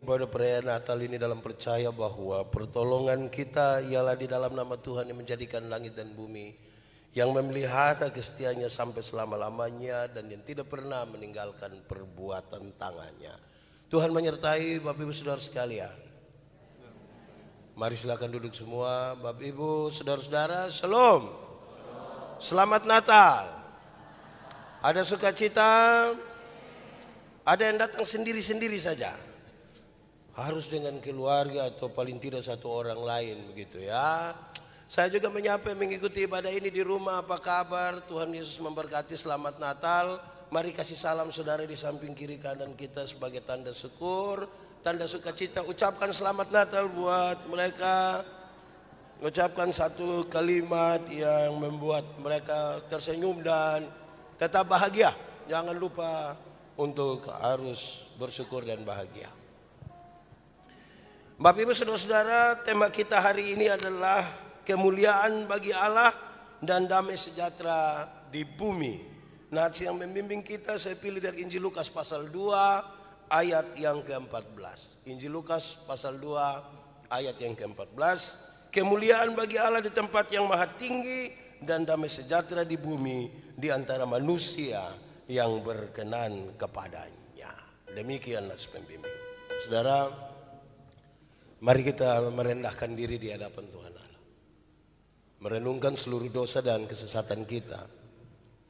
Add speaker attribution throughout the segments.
Speaker 1: Pada perayaan Natal ini dalam percaya bahwa pertolongan kita ialah di dalam nama Tuhan yang menjadikan langit dan bumi, yang memelihara kesetiaannya sampai selama-lamanya dan yang tidak pernah meninggalkan perbuatan tangannya. Tuhan menyertai Bapak Ibu Saudara sekalian. Mari silakan duduk semua. Bapak Ibu Saudara-saudara, Shalom. Selamat Natal. Ada sukacita, ada yang datang sendiri-sendiri saja. Harus dengan keluarga atau paling tidak satu orang lain begitu ya. Saya juga menyapa yang mengikuti ibadah ini di rumah. Apa kabar? Tuhan Yesus memberkati. Selamat Natal. Mari kasih salam saudara di samping kiri kanan kita sebagai tanda syukur, tanda sukacita. Ucapkan selamat Natal buat mereka. Ucapkan satu kalimat yang membuat mereka tersenyum dan tetap bahagia. Jangan lupa untuk harus bersyukur dan bahagia. Bapak Ibu Saudara-saudara, tema kita hari ini adalah kemuliaan bagi Allah dan damai sejahtera di bumi. Nats yang membimbing kita saya pilih dari Injil Lukas pasal 2 ayat yang ke-14. Injil Lukas pasal 2 ayat yang ke-14. Kemuliaan bagi Allah di tempat yang maha tinggi dan damai sejahtera di bumi di antara manusia yang berkenan kepadanya. Demikian nats pembimbing. Saudara, mari kita merendahkan diri di hadapan Tuhan Allah. Merenungkan seluruh dosa dan kesesatan kita.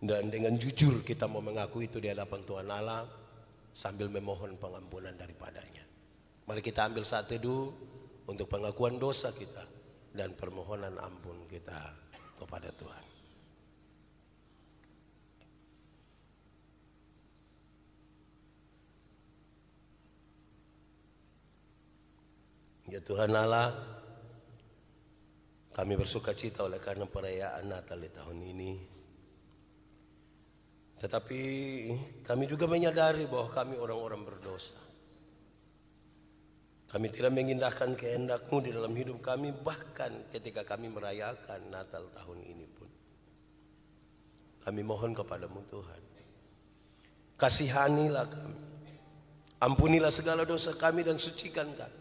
Speaker 1: Dan dengan jujur kita mau mengaku itu di hadapan Tuhan Allah sambil memohon pengampunan daripadanya. Mari kita ambil saat teduh untuk pengakuan dosa kita dan permohonan ampun kita kepada Tuhan. Ya Tuhan Allah, kami bersukacita oleh karena perayaan Natal di tahun ini. Tetapi kami juga menyadari bahwa kami orang-orang berdosa. Kami tidak mengindahkan kehendak-Mu di dalam hidup kami, bahkan ketika kami merayakan Natal tahun ini pun. Kami mohon kepada-Mu Tuhan, kasihanilah kami, ampunilah segala dosa kami dan sucikan kami.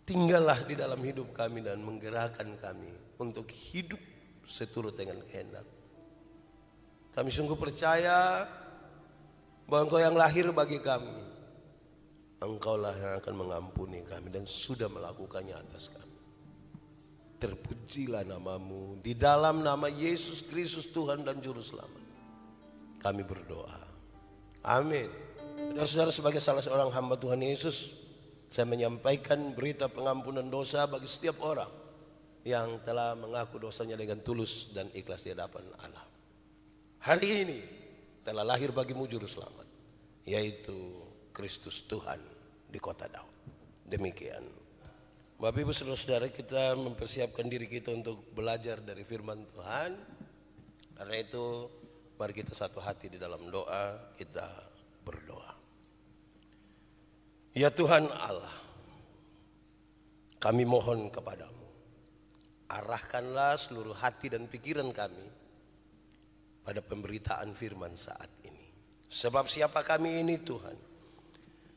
Speaker 1: Tinggallah di dalam hidup kami dan menggerakkan kami untuk hidup seturut dengan kehendak. Kami sungguh percaya bahwa Engkau yang lahir bagi kami. Engkaulah yang akan mengampuni kami dan sudah melakukannya atas kami. Terpujilah nama-Mu. Di dalam nama Yesus Kristus Tuhan dan Juru Selamat kami berdoa. Amin. Saudara-saudara, sebagai salah seorang hamba Tuhan Yesus, saya menyampaikan berita pengampunan dosa bagi setiap orang yang telah mengaku dosanya dengan tulus dan ikhlas di hadapan Allah. Hari ini telah lahir bagimu Juru Selamat, yaitu Kristus Tuhan di kota Daud. Demikian. Bapak Ibu Saudara-saudara, kita mempersiapkan diri kita untuk belajar dari firman Tuhan. Karena itu mari kita satu hati di dalam doa, kita berdoa. Ya Tuhan Allah, kami mohon kepada-Mu, arahkanlah seluruh hati dan pikiran kami pada pemberitaan firman saat ini. Sebab siapa kami ini Tuhan?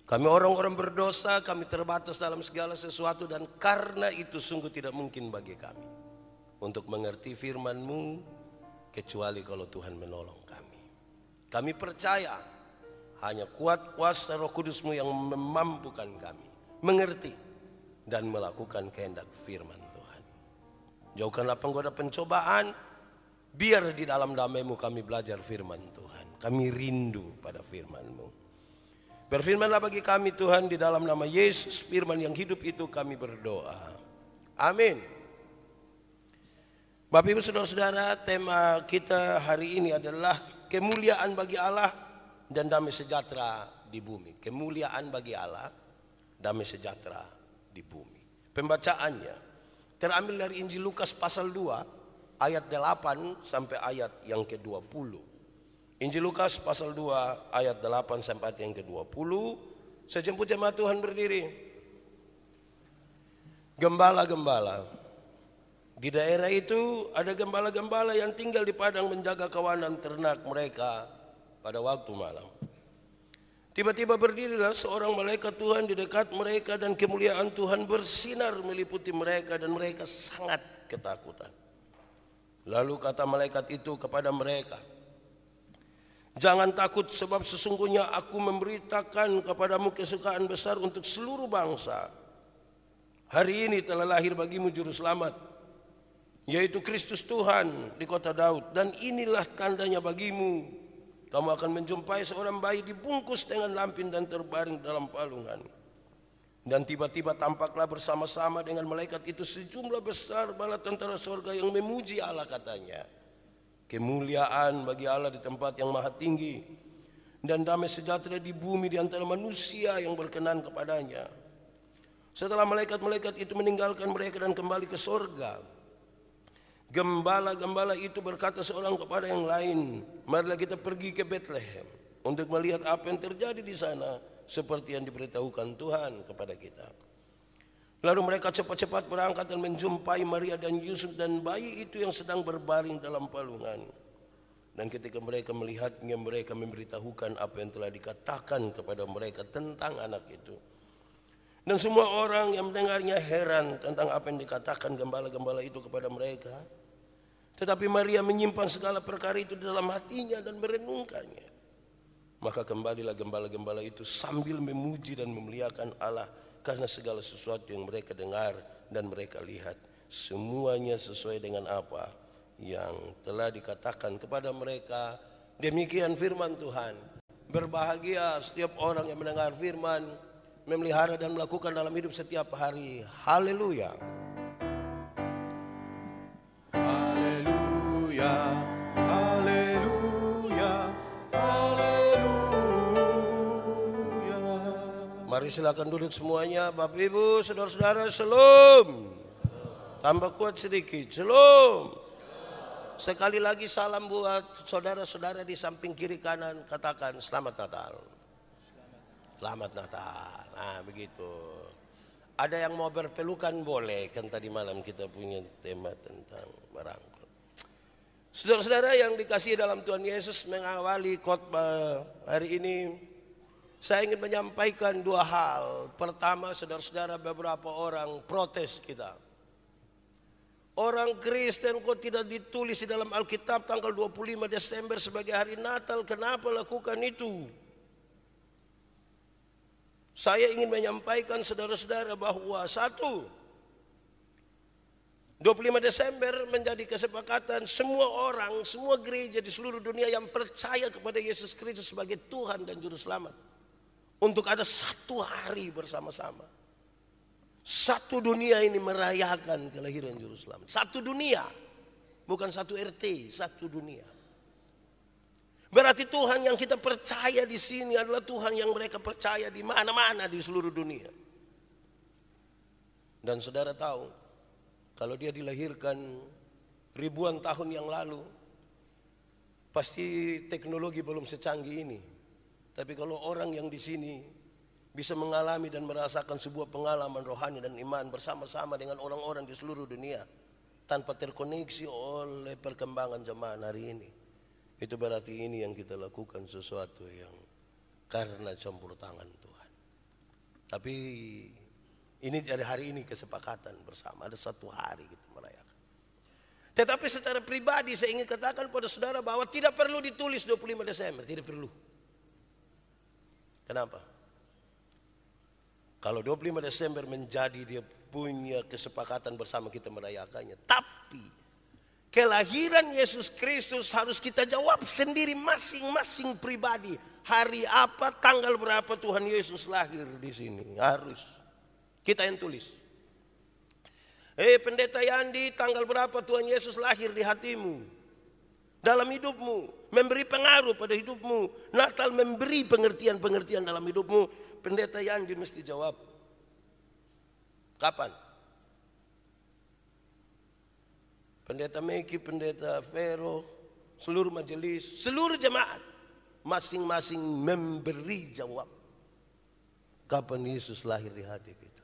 Speaker 1: Kami orang-orang berdosa, kami terbatas dalam segala sesuatu, dan karena itu sungguh tidak mungkin bagi kami untuk mengerti firman-Mu kecuali kalau Tuhan menolong kami. Kami percaya hanya kuat kuasa Roh Kudus-Mu yang memampukan kami mengerti dan melakukan kehendak firman Tuhan. Jauhkanlah penggoda pencobaan, biar di dalam damai-Mu kami belajar firman Tuhan. Kami rindu pada firman-Mu. Berfirmanlah bagi kami Tuhan, di dalam nama Yesus firman yang hidup itu kami berdoa. Amin. Bapak Ibu Saudara-saudara, tema kita hari ini adalah kemuliaan bagi Allah dan damai sejahtera di bumi. Kemuliaan bagi Allah, damai sejahtera di bumi. Pembacaannya terambil dari Injil Lukas pasal 2 ayat 8 sampai ayat yang ke-20. Injil Lukas pasal 2 ayat 8 sampai ayat yang ke-20. Sejemput jemaat Tuhan berdiri. Gembala-gembala. Di daerah itu ada gembala-gembala yang tinggal di padang menjaga kawanan ternak mereka pada waktu malam. Tiba-tiba berdirilah seorang malaikat Tuhan di dekat mereka dan kemuliaan Tuhan bersinar meliputi mereka dan mereka sangat ketakutan. Lalu kata malaikat itu kepada mereka, "Jangan takut, sebab sesungguhnya aku memberitakan kepadamu kesukaan besar untuk seluruh bangsa. Hari ini telah lahir bagimu juru selamat, yaitu Kristus Tuhan di kota Daud. Dan inilah tandanya bagimu. Kamu akan menjumpai seorang bayi dibungkus dengan lampin dan terbaring dalam palungan." Dan tiba-tiba tampaklah bersama-sama dengan malaikat itu sejumlah besar bala tentara sorga yang memuji Allah, katanya, "Kemuliaan bagi Allah di tempat yang maha tinggi, dan damai sejahtera di bumi di antara manusia yang berkenan kepadanya." Setelah malaikat-malaikat itu meninggalkan mereka dan kembali ke sorga, gembala-gembala itu berkata seorang kepada yang lain, "Marilah kita pergi ke Bethlehem untuk melihat apa yang terjadi di sana, seperti yang diberitahukan Tuhan kepada kita." Lalu mereka cepat-cepat berangkat dan menjumpai Maria dan Yusuf dan bayi itu yang sedang berbaring dalam palungan. Dan ketika mereka melihatnya, mereka memberitahukan apa yang telah dikatakan kepada mereka tentang anak itu. Dan semua orang yang mendengarnya heran tentang apa yang dikatakan gembala-gembala itu kepada mereka. Tetapi Maria menyimpan segala perkara itu di dalam hatinya dan merenungkannya. Maka kembalilah gembala-gembala itu sambil memuji dan memuliakan Allah karena segala sesuatu yang mereka dengar dan mereka lihat. Semuanya sesuai dengan apa yang telah dikatakan kepada mereka. Demikian firman Tuhan. Berbahagia setiap orang yang mendengar firman, memelihara dan melakukan dalam hidup setiap hari. Haleluya.
Speaker 2: Haleluya. Haleluya. Haleluya.
Speaker 1: Mari silakan duduk semuanya. Bapak Ibu, saudara-saudara, shalom. Tambah kuat sedikit, shalom. Sekali lagi salam buat saudara-saudara di samping kiri kanan. Katakan selamat Natal. Selamat Natal. Nah begitu. Ada yang mau berpelukan boleh, kan tadi malam kita punya tema tentang merangkul. Saudara-saudara yang dikasihi dalam Tuhan Yesus, mengawali khotbah hari ini saya ingin menyampaikan dua hal. Pertama, saudara-saudara, beberapa orang protes kita. Orang Kristen kok tidak ditulis di dalam Alkitab tanggal 25 Desember sebagai hari Natal, kenapa lakukan itu? Saya ingin menyampaikan saudara-saudara bahwa 25 Desember menjadi kesepakatan semua orang, semua gereja di seluruh dunia yang percaya kepada Yesus Kristus sebagai Tuhan dan Juru Selamat. Untuk ada satu hari bersama-sama. Satu dunia ini merayakan kelahiran Juru Selamat. Satu dunia, bukan satu RT, satu dunia. Berarti Tuhan yang kita percaya di sini adalah Tuhan yang mereka percaya di mana-mana di seluruh dunia. Dan saudara tahu, kalau dia dilahirkan ribuan tahun yang lalu, pasti teknologi belum secanggih ini. Tapi kalau orang yang di sini bisa mengalami dan merasakan sebuah pengalaman rohani dan iman bersama-sama dengan orang-orang di seluruh dunia, tanpa terkoneksi oleh perkembangan zaman hari ini, itu berarti ini yang kita lakukan sesuatu yang karena campur tangan Tuhan. Tapi ini dari hari ini kesepakatan bersama, ada satu hari kita merayakan. Tetapi secara pribadi saya ingin katakan pada saudara bahwa tidak perlu ditulis 25 Desember, tidak perlu. Kenapa? Kalau 25 Desember menjadi dia punya kesepakatan bersama kita merayakannya, tapi kelahiran Yesus Kristus harus kita jawab sendiri masing-masing pribadi. Hari apa, tanggal berapa Tuhan Yesus lahir di sini. Harus. Kita yang tulis. Pendeta Yandi, tanggal berapa Tuhan Yesus lahir di hatimu? Dalam hidupmu. Memberi pengaruh pada hidupmu. Natal memberi pengertian-pengertian dalam hidupmu. Pendeta Yandi mesti jawab. Kapan? Pendeta Meki, Pendeta Vero, seluruh majelis, seluruh jemaat masing-masing memberi jawab kapan Yesus lahir di hati kita.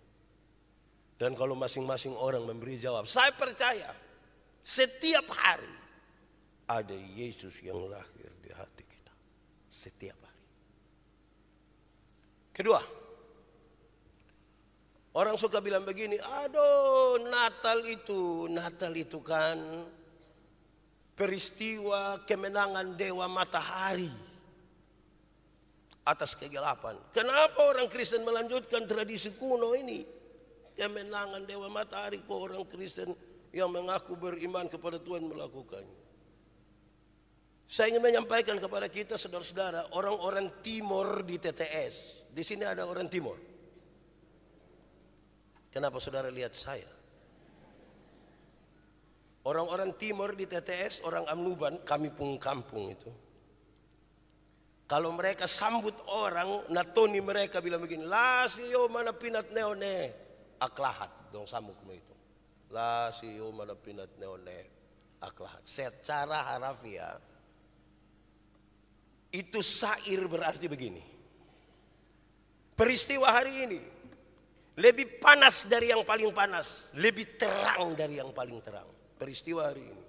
Speaker 1: Dan kalau masing-masing orang memberi jawab, saya percaya setiap hari ada Yesus yang lahir di hati kita. Setiap hari. Kedua, orang suka bilang begini, aduh Natal itu kan peristiwa kemenangan Dewa Matahari atas kegelapan. Kenapa orang Kristen melanjutkan tradisi kuno ini? Kemenangan Dewa Matahari, kok orang Kristen yang mengaku beriman kepada Tuhan melakukannya. Saya ingin menyampaikan kepada kita saudara-saudara, orang-orang Timor di TTS. Di sini ada orang Timor. Kenapa saudara lihat saya? Orang-orang Timor di TTS, orang Amnuban, kami pun kampung itu. Kalau mereka sambut orang, natoni mereka bilang begini, lasio mana pinat neone, aklahat dong sambut itu. Lasio mana pinat neone, aklahat. Secara harafiah, itu syair berarti begini. Peristiwa hari ini lebih panas dari yang paling panas, lebih terang dari yang paling terang. Peristiwa hari ini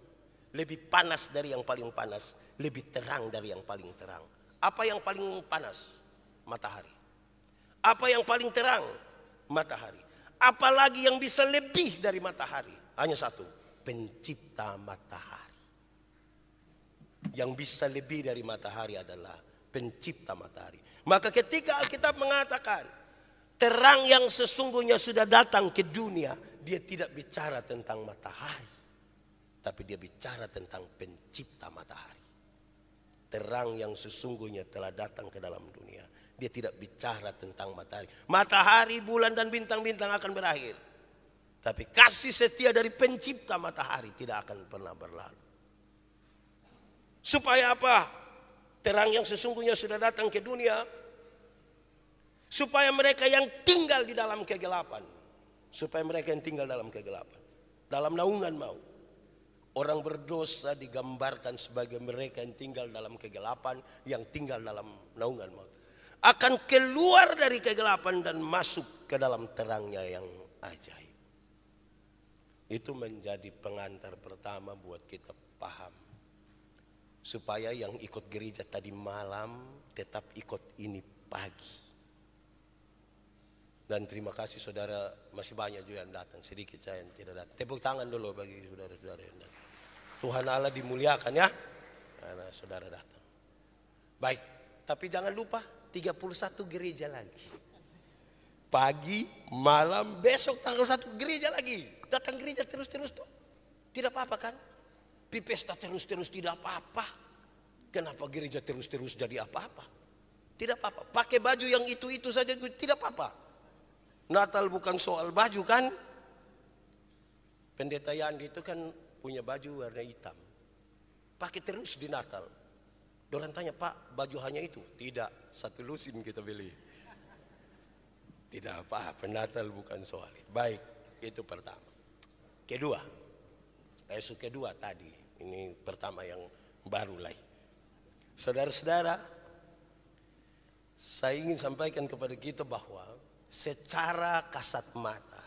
Speaker 1: lebih panas dari yang paling panas, lebih terang dari yang paling terang. Apa yang paling panas? Matahari. Apa yang paling terang? Matahari. Apalagi yang bisa lebih dari matahari? Hanya satu, pencipta matahari. Yang bisa lebih dari matahari adalah pencipta matahari. Maka ketika Alkitab mengatakan terang yang sesungguhnya sudah datang ke dunia, dia tidak bicara tentang matahari, tapi dia bicara tentang pencipta matahari. Terang yang sesungguhnya telah datang ke dalam dunia. Dia tidak bicara tentang matahari. Matahari, bulan dan bintang-bintang akan berakhir, tapi kasih setia dari pencipta matahari tidak akan pernah berlalu. Supaya apa? Terang yang sesungguhnya sudah datang ke dunia, supaya mereka yang tinggal di dalam kegelapan, supaya mereka yang tinggal dalam kegelapan, dalam naungan maut. Orang berdosa digambarkan sebagai mereka yang tinggal dalam kegelapan, yang tinggal dalam naungan maut, akan keluar dari kegelapan dan masuk ke dalam terangnya yang ajaib. Itu menjadi pengantar pertama buat kita paham, supaya yang ikut gereja tadi malam tetap ikut ini pagi. Dan terima kasih saudara, masih banyak juga yang datang, sedikit saya yang tidak datang. Tepuk tangan dulu bagi saudara-saudara yang datang. Tuhan Allah dimuliakan ya, karena saudara datang. Baik, tapi jangan lupa 31 gereja lagi. Pagi, malam, besok tanggal 1 gereja lagi. Datang gereja terus-terus tuh, tidak apa-apa kan? Pesta terus-terus tidak apa-apa. Kenapa gereja terus-terus jadi apa-apa? Tidak apa-apa. Pakai baju yang itu-itu saja tidak apa-apa. Natal bukan soal baju kan? Pendeta Yandi itu kan punya baju warna hitam. Pakai terus di Natal. Orang tanya, Pak, baju hanya itu? Tidak, satu lusin kita beli. Tidak apa-apa, Natal bukan soal itu. Baik, itu pertama. Kedua, isu kedua tadi, ini pertama yang baru lagi. Saudara-saudara, saya ingin sampaikan kepada kita bahwa secara kasat mata,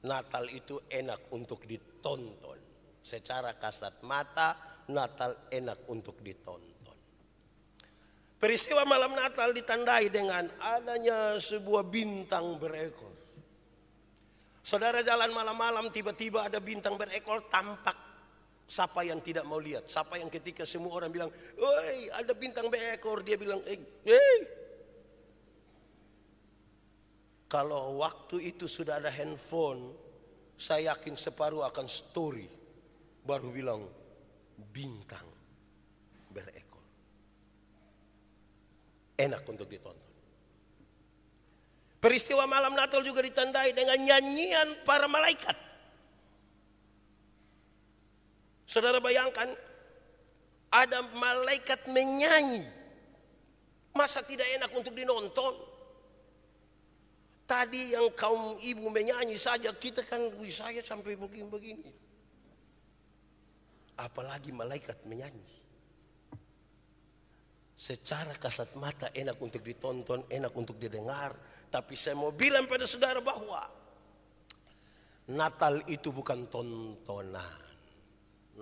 Speaker 1: Natal itu enak untuk ditonton. Secara kasat mata, Natal enak untuk ditonton. Peristiwa malam Natal ditandai dengan adanya sebuah bintang berekor. Saudara jalan malam-malam, tiba-tiba ada bintang berekor tampak. Siapa yang tidak mau lihat? Siapa yang ketika semua orang bilang, "Woi, ada bintang berekor," dia bilang, Kalau waktu itu sudah ada handphone, saya yakin separuh akan story, baru bilang bintang berekor. Enak untuk ditonton. Peristiwa malam Natal juga ditandai dengan nyanyian para malaikat. Saudara bayangkan, ada malaikat menyanyi. Masa tidak enak untuk dinonton? Tadi yang kaum ibu menyanyi saja, kita kan saya sampai begini-begini. Apalagi malaikat menyanyi. Secara kasat mata enak untuk ditonton, enak untuk didengar. Tapi saya mau bilang pada saudara bahwa Natal itu bukan tontonan.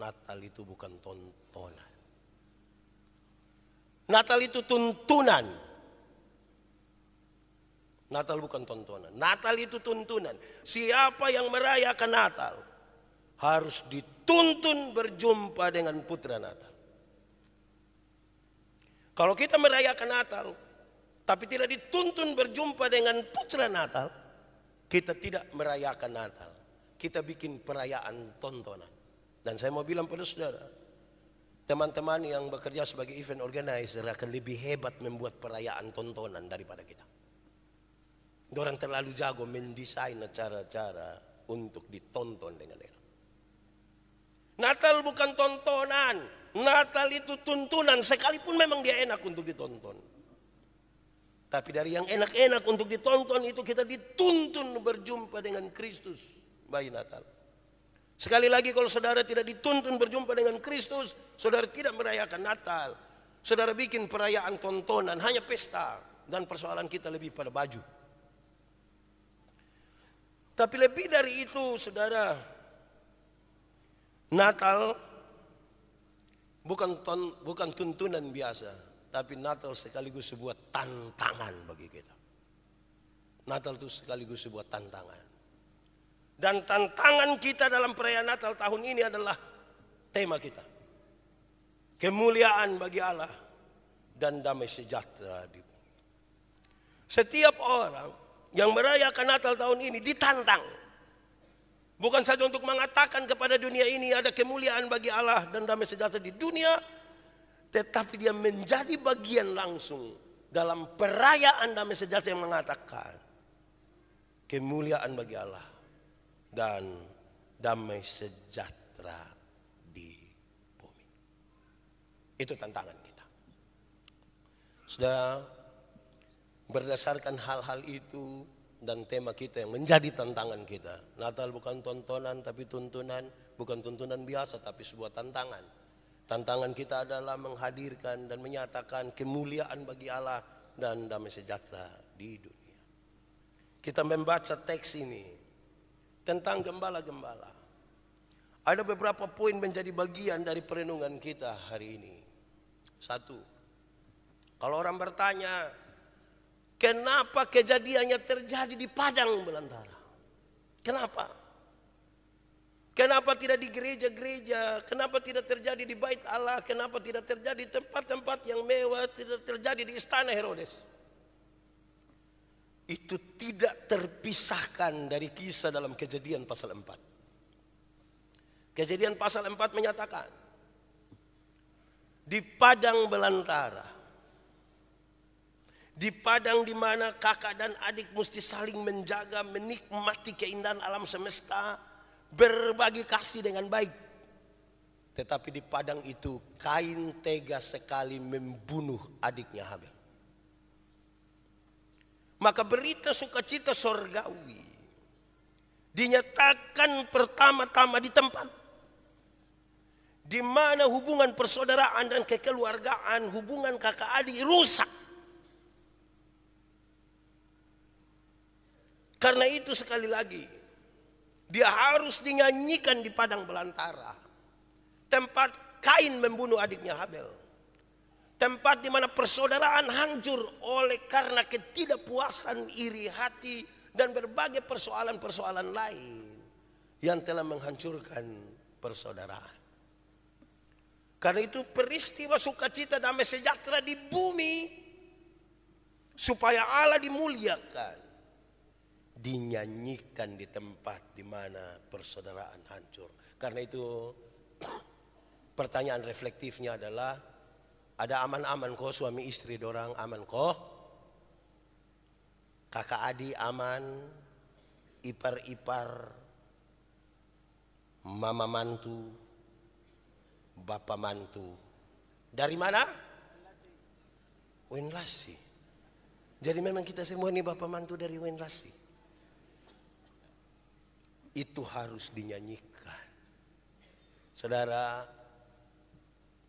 Speaker 1: Natal itu bukan tontonan. Natal itu tuntunan. Natal bukan tontonan. Natal itu tuntunan. Siapa yang merayakan Natal harus dituntun berjumpa dengan putra Natal. Kalau kita merayakan Natal tapi tidak dituntun berjumpa dengan putra Natal, kita tidak merayakan Natal. Kita bikin perayaan tontonan. Dan saya mau bilang pada saudara, teman-teman yang bekerja sebagai event organizer akan lebih hebat membuat perayaan tontonan daripada kita. Orang terlalu jago mendesain cara-cara untuk ditonton dengan enak. Natal bukan tontonan. Natal itu tuntunan, sekalipun memang dia enak untuk ditonton. Tapi dari yang enak-enak untuk ditonton itu kita dituntun berjumpa dengan Kristus bayi Natal. Sekali lagi, kalau saudara tidak dituntun berjumpa dengan Kristus, saudara tidak merayakan Natal. Saudara bikin perayaan tontonan, hanya pesta. Dan persoalan kita lebih pada baju. Tapi lebih dari itu, saudara, Natal bukan tuntunan biasa, tapi Natal sekaligus sebuah tantangan bagi kita. Natal itu sekaligus sebuah tantangan. Dan tantangan kita dalam perayaan Natal tahun ini adalah tema kita. Kemuliaan bagi Allah dan damai sejahtera di bumi. Setiap orang yang merayakan Natal tahun ini ditantang. Bukan saja untuk mengatakan kepada dunia ini ada kemuliaan bagi Allah dan damai sejahtera di dunia, tetapi dia menjadi bagian langsung dalam perayaan damai sejahtera yang mengatakan kemuliaan bagi Allah dan damai sejahtera di bumi. Itu tantangan kita. Sudah berdasarkan hal-hal itu dan tema kita yang menjadi tantangan kita. Natal bukan tontonan tapi tuntunan. Bukan tuntunan biasa tapi sebuah tantangan. Tantangan kita adalah menghadirkan dan menyatakan kemuliaan bagi Allah dan damai sejahtera di dunia. Kita membaca teks ini tentang gembala-gembala. Ada beberapa poin menjadi bagian dari perenungan kita hari ini. Satu, kalau orang bertanya, kenapa kejadiannya terjadi di padang belantara? Kenapa? Kenapa tidak di gereja-gereja? Kenapa tidak terjadi di bait Allah? Kenapa tidak terjadi di tempat-tempat yang mewah? Tidak terjadi di istana Herodes? Itu tidak terpisahkan dari kisah dalam Kejadian pasal 4. Kejadian pasal 4 menyatakan di padang belantara, di padang di mana kakak dan adik mesti saling menjaga, menikmati keindahan alam semesta, berbagi kasih dengan baik. Tetapi di padang itu Kain tega sekali membunuh adiknya Habel. Maka berita sukacita sorgawi dinyatakan pertama-tama di tempat di mana hubungan persaudaraan dan kekeluargaan, hubungan kakak adik rusak. Karena itu sekali lagi, dia harus dinyanyikan di padang belantara. Tempat Kain membunuh adiknya Habel. Tempat di mana persaudaraan hancur oleh karena ketidakpuasan, iri hati, dan berbagai persoalan-persoalan lain yang telah menghancurkan persaudaraan. Karena itu peristiwa sukacita damai sejahtera di bumi supaya Allah dimuliakan, dinyanyikan di tempat di mana persaudaraan hancur. Karena itu pertanyaan reflektifnya adalah, ada aman-aman kok suami istri dorang, aman kok? Kakak adik aman, ipar-ipar, mama mantu, bapak mantu. Dari mana? Wenlasi. Jadi memang kita semua ini bapak mantu dari Wenlasi. Itu harus dinyanyikan.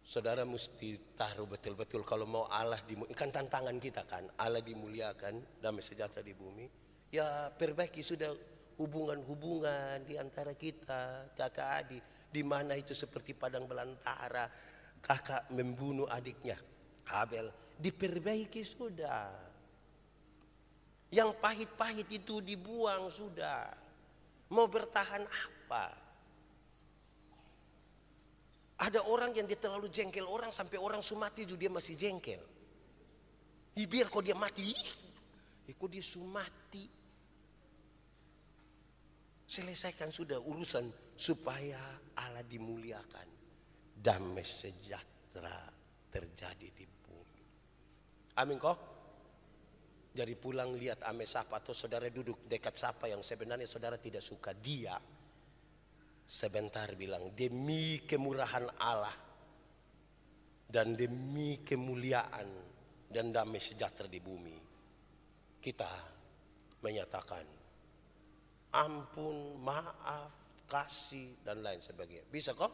Speaker 1: Saudara mesti taruh betul-betul kalau mau Allah dimuliakan, tantangan kita kan, Allah dimuliakan, damai sejahtera di bumi. Ya perbaiki sudah hubungan-hubungan di antara kita, kakak adik, di mana itu seperti padang belantara, kakak membunuh adiknya Habel, diperbaiki sudah. Yang pahit-pahit itu dibuang sudah. Mau bertahan apa? Ada orang yang dia terlalu jengkel orang sampai orang sumati itu dia masih jengkel. Biar kok dia mati, kok dia sumati. Selesaikan sudah urusan supaya Allah dimuliakan. Damai sejahtera terjadi di bumi. Amin kok. Jadi pulang lihat ame siapa atau saudara duduk dekat siapa yang sebenarnya saudara tidak suka dia. Sebentar bilang demi kemurahan Allah dan demi kemuliaan dan damai sejahtera di bumi kita menyatakan ampun, maaf, kasih dan lain sebagainya. Bisa kok?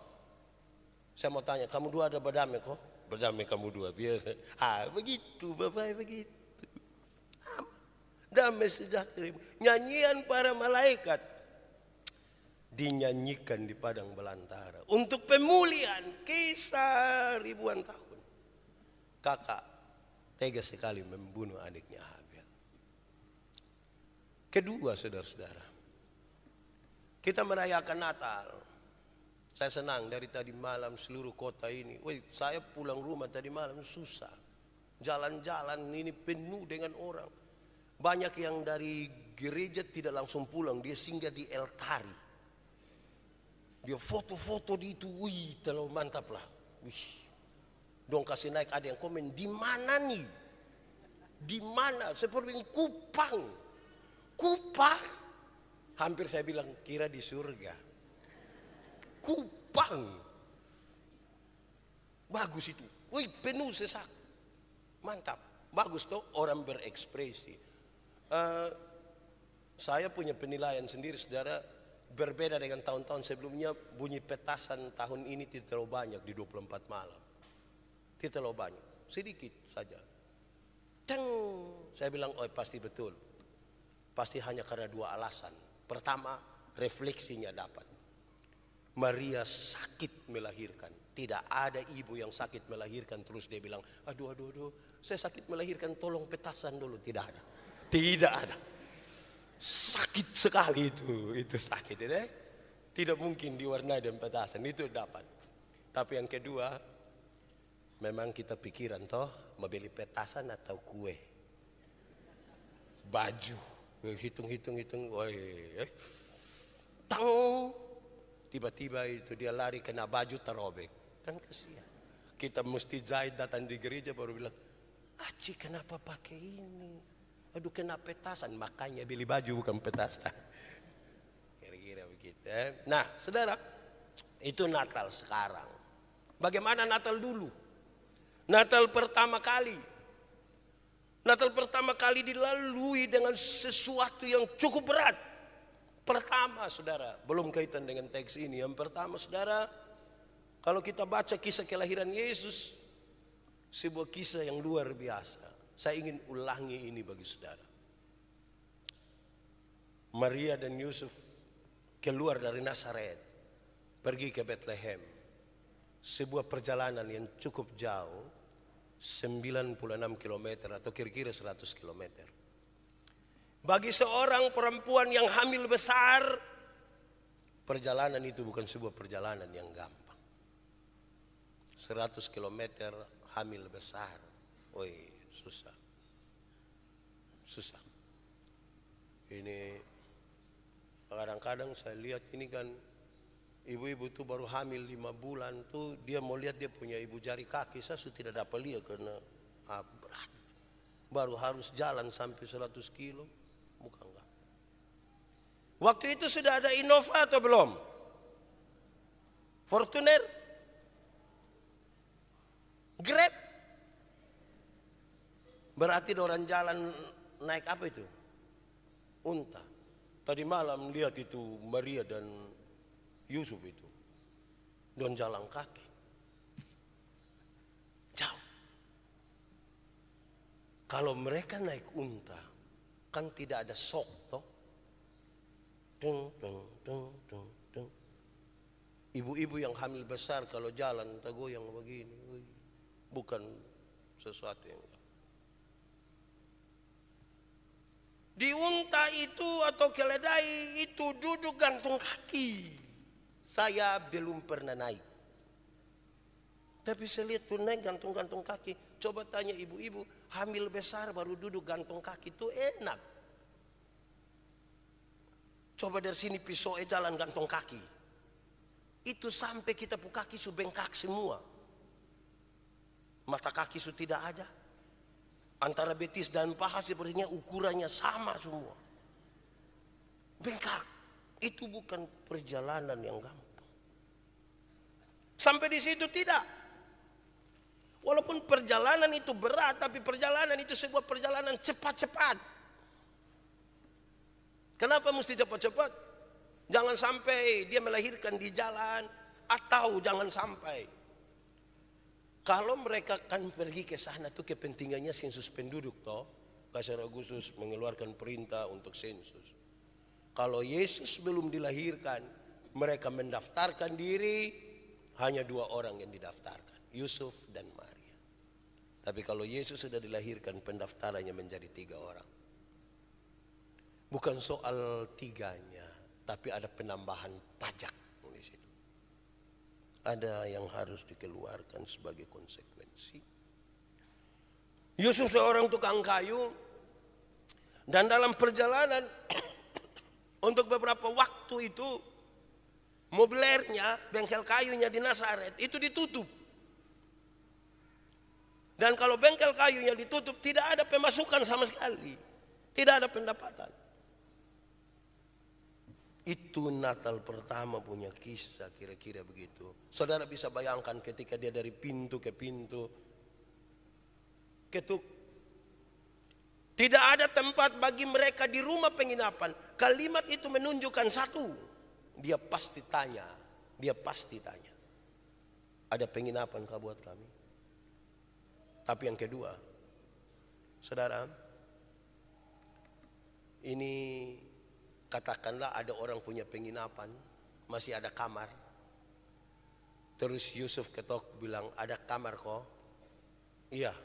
Speaker 1: Saya mau tanya, kamu dua ada berdamai kok? Berdamai kamu dua biar begitu Bapak begitu. Damai sejahtera. Nyanyian para malaikat dinyanyikan di padang belantara untuk pemulihan kisah ribuan tahun. Kakak tega sekali membunuh adiknya Habil. Kedua, saudara-saudara, kita merayakan Natal. Saya senang dari tadi malam seluruh kota ini. Saya pulang rumah tadi malam susah. Jalan-jalan ini penuh dengan orang. Banyak yang dari gereja tidak langsung pulang, dia singgah di El Tari. Dia foto-foto di itu, terlalu mantap lah. Dong kasih naik, ada yang komen, di mana nih? Di mana? Seperti Kupang. Kupang. Hampir saya bilang kira di surga. Kupang. Bagus itu. Penuh sesak. Mantap. Bagus tuh orang berekspresi. Saya punya penilaian sendiri, saudara. Berbeda dengan tahun-tahun sebelumnya, bunyi petasan tahun ini tidak terlalu banyak di 24 malam. Tidak terlalu banyak, sedikit saja. Teng, saya bilang, pasti betul. Pasti hanya karena dua alasan. Pertama, refleksinya dapat. Maria sakit melahirkan. Tidak ada ibu yang sakit melahirkan terus dia bilang, aduh, saya sakit melahirkan, tolong petasan dulu. Tidak ada. Tidak ada. Sakit sekali itu sakit itu. Tidak mungkin diwarnai dengan petasan, itu dapat. Tapi yang kedua, memang kita pikiran toh mau beli petasan atau kue, baju, hitung, tang, tiba-tiba itu dia lari kena baju terobek, kan kasihan. Kita mesti jahit datang di gereja baru bilang, Aci kenapa pakai ini? Aduh kena petasan, makanya beli baju bukan petasan. Kira-kira begitu. Nah, saudara, itu Natal sekarang. Bagaimana Natal dulu? Natal pertama kali. Natal pertama kali dilalui dengan sesuatu yang cukup berat. Pertama, saudara, belum kaitan dengan teks ini. Yang pertama, saudara, kalau kita baca kisah kelahiran Yesus, sebuah kisah yang luar biasa. Saya ingin ulangi ini bagi saudara. Maria dan Yusuf keluar dari Nazaret, pergi ke Bethlehem. Sebuah perjalanan yang cukup jauh, 96 km atau kira-kira 100 km. Bagi seorang perempuan yang hamil besar, perjalanan itu bukan sebuah perjalanan yang gampang. 100 km hamil besar, susah. Ini kadang-kadang saya lihat ini kan ibu-ibu tuh baru hamil 5 bulan tuh dia mau lihat dia punya ibu jari kaki, saya sudah tidak dapat lihat karena berat. Baru harus jalan sampai 100 kilo, bukan enggak. Waktu itu sudah ada Innova atau belum? Fortuner? Grab? Berarti orang jalan naik apa itu? Unta. Tadi malam lihat itu Maria dan Yusuf itu. Dan jalan kaki. Jauh. Kalau mereka naik unta, kan tidak ada sok toh. Ibu-ibu yang hamil besar kalau jalan tergoyang begini. Bukan sesuatu yang unta itu atau keledai itu duduk gantung kaki. Saya belum pernah naik. Tapi saya lihat tuh naik gantung-gantung kaki. Coba tanya ibu-ibu, hamil besar baru duduk gantung kaki itu enak. Coba dari sini pisau jalan gantung kaki. Itu sampai kita pu kaki su bengkak semua. Mata kaki su tidak ada. Antara betis dan paha sepertinya ukurannya sama semua. Bengkak. Itu bukan perjalanan yang gampang. Sampai di situ tidak. Walaupun perjalanan itu berat, tapi perjalanan itu sebuah perjalanan cepat-cepat. Kenapa mesti cepat-cepat? Jangan sampai dia melahirkan di jalan, atau jangan sampai kalau mereka akan pergi ke sana tuh kepentingannya sensus penduduk toh. Kaisar Agustus mengeluarkan perintah untuk sensus. Kalau Yesus belum dilahirkan, mereka mendaftarkan diri, hanya 2 orang yang didaftarkan, Yusuf dan Maria. Tapi kalau Yesus sudah dilahirkan, pendaftarannya menjadi 3 orang. Bukan soal 3-nya, tapi ada penambahan pajak di situ. Ada yang harus dikeluarkan sebagai konsekuensi. Yusuf seorang tukang kayu, dan dalam perjalanan untuk beberapa waktu itu mobilernya, bengkel kayunya di Nazaret itu ditutup. Dan kalau bengkel kayunya ditutup, tidak ada pemasukan sama sekali, tidak ada pendapatan. Itu Natal pertama punya kisah, kira-kira begitu. Saudara bisa bayangkan ketika dia dari pintu ke pintu ketuk. Tidak ada tempat bagi mereka di rumah penginapan. Kalimat itu menunjukkan satu, dia pasti tanya. Ada penginapan kah buat kami? Tapi yang kedua, saudara, ini katakanlah ada orang punya penginapan, masih ada kamar. Terus Yusuf ketok bilang, ada kamar kok? Iya.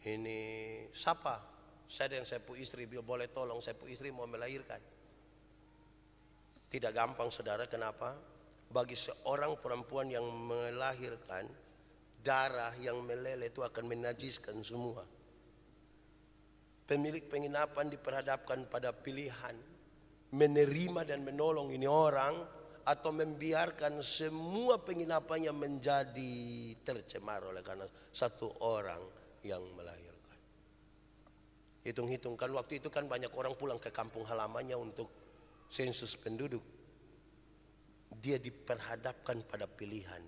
Speaker 1: Ini siapa? Saya dan saya pu istri, boleh tolong, saya pu istri mau melahirkan. Tidak gampang saudara, kenapa? Bagi seorang perempuan yang melahirkan, darah yang meleleh itu akan menajiskan semua. Pemilik penginapan diperhadapkan pada pilihan menerima dan menolong ini orang, atau membiarkan semua penginapannya menjadi tercemar oleh karena satu orang yang melahirkan. Hitung-hitungkan waktu itu kan banyak orang pulang ke kampung halamannya untuk sensus penduduk. Dia diperhadapkan pada pilihan.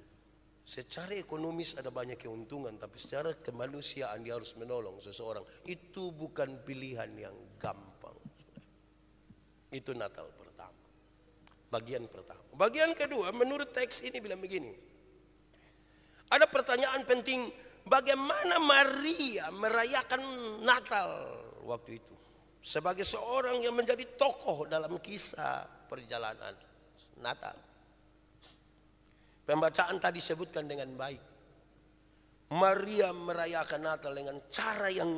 Speaker 1: Secara ekonomis ada banyak keuntungan, tapi secara kemanusiaan dia harus menolong seseorang. Itu bukan pilihan yang gampang. Itu Natal pertama. Bagian pertama. Bagian kedua, menurut teks ini bilang begini. Ada pertanyaan penting, bagaimana Maria merayakan Natal waktu itu? Sebagai seorang yang menjadi tokoh dalam kisah perjalanan Natal. Pembacaan tadi sebutkan dengan baik. Maria merayakan Natal dengan cara yang